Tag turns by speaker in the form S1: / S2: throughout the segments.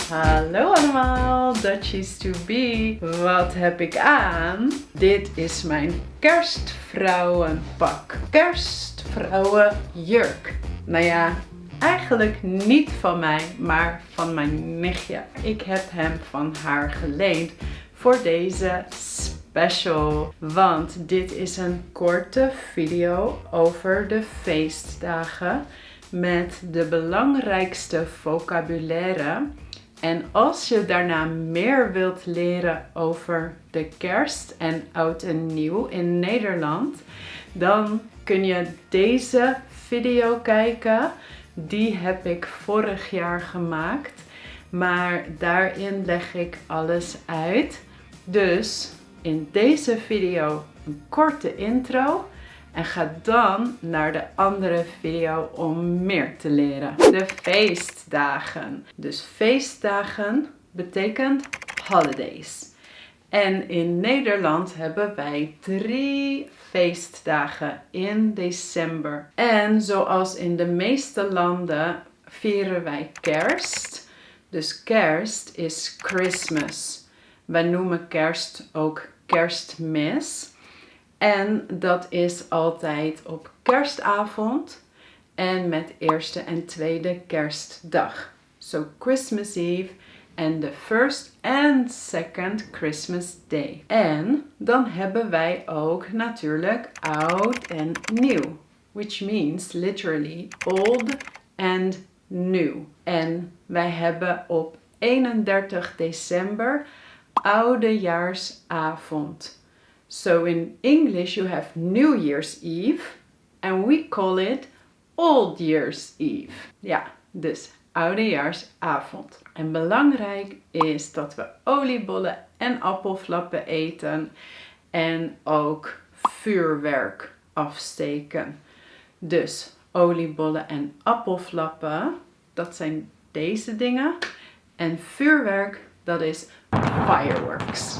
S1: Hallo allemaal, Dutchies to be. Wat heb ik aan? Dit is mijn kerstvrouwenpak. Kerstvrouwenjurk. Nou ja, eigenlijk niet van mij, maar van mijn nichtje. Ik heb hem van haar geleend voor deze special. Want dit is een korte video over de feestdagen met de belangrijkste vocabulaire. En als je daarna meer wilt leren over de kerst en oud en nieuw in Nederland, dan kun je deze video kijken. Die heb ik vorig jaar gemaakt, maar daarin leg ik alles uit. Dus in deze video een korte intro. En ga dan naar de andere video om meer te leren. De feestdagen. Dus feestdagen betekent holidays. En in Nederland hebben wij 3 feestdagen in december. En zoals in de meeste landen vieren wij kerst. Dus kerst is Christmas. Wij noemen kerst ook kerstmis. En dat is altijd op kerstavond en met eerste en tweede kerstdag. So Christmas Eve en de first and second Christmas Day. En dan hebben wij ook natuurlijk oud en nieuw. Which means literally old and new. En wij hebben op 31 december oudejaarsavond. So in English you have New Year's Eve and we call it Old Year's Eve. Ja, dus oudejaarsavond. En belangrijk is dat we oliebollen en appelflappen eten en ook vuurwerk afsteken. Dus oliebollen en appelflappen, dat zijn deze dingen. En vuurwerk, dat is fireworks.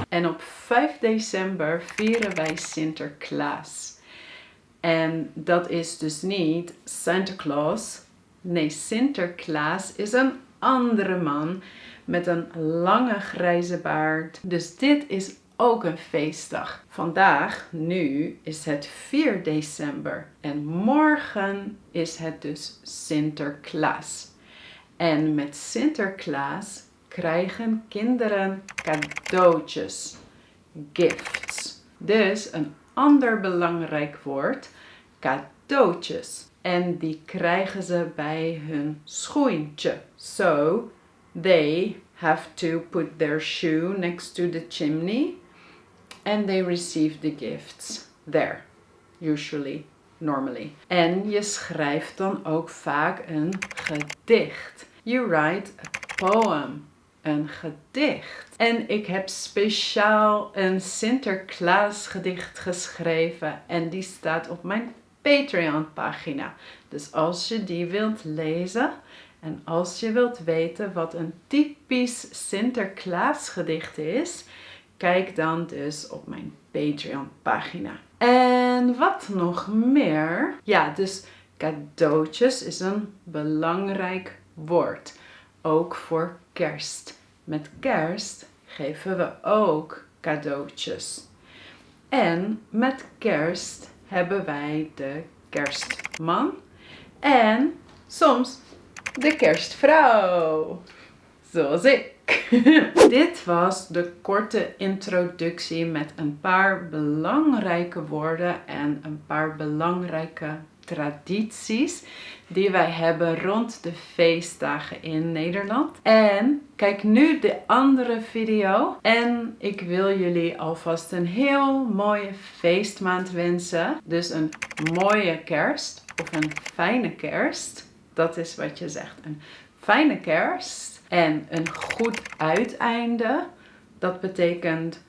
S1: En op 5 december vieren wij Sinterklaas. En dat is dus niet Santa Claus. Nee, Sinterklaas is een andere man met een lange grijze baard. Dus dit is ook een feestdag. Vandaag, nu, is het 4 december. En morgen is het dus Sinterklaas. En met Sinterklaas krijgen kinderen cadeautjes, gifts. Dus een ander belangrijk woord, cadeautjes. En die krijgen ze bij hun schoentje. So, they have to put their shoe next to the chimney and they receive the gifts there, usually, normally. En je schrijft dan ook vaak een gedicht. You write a poem. Een gedicht. En ik heb speciaal een Sinterklaas gedicht geschreven. En die staat op mijn Patreon pagina. Dus als je die wilt lezen. En als je wilt weten wat een typisch Sinterklaas gedicht is. Kijk dan dus op mijn Patreon pagina. En wat nog meer? Ja, dus cadeautjes is een belangrijk woord. Ook voor kerst. Met kerst geven we ook cadeautjes. En met kerst hebben wij de kerstman en soms de kerstvrouw. Zoals ik. Dit was de korte introductie met een paar belangrijke woorden en een paar belangrijke tradities die wij hebben rond de feestdagen in Nederland. En kijk nu de andere video. En ik wil jullie alvast een heel mooie feestmaand wensen. Dus een mooie kerst of een fijne kerst. Dat is wat je zegt. Een fijne kerst en een goed uiteinde. Dat betekent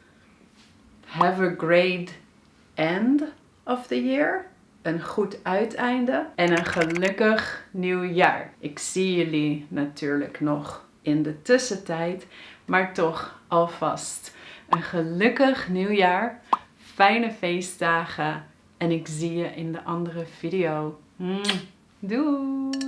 S1: have a great end of the year. Een goed uiteinde en een gelukkig nieuwjaar. Ik zie jullie natuurlijk nog in de tussentijd, maar toch alvast een gelukkig nieuwjaar, fijne feestdagen en ik zie je in de andere video. Doei!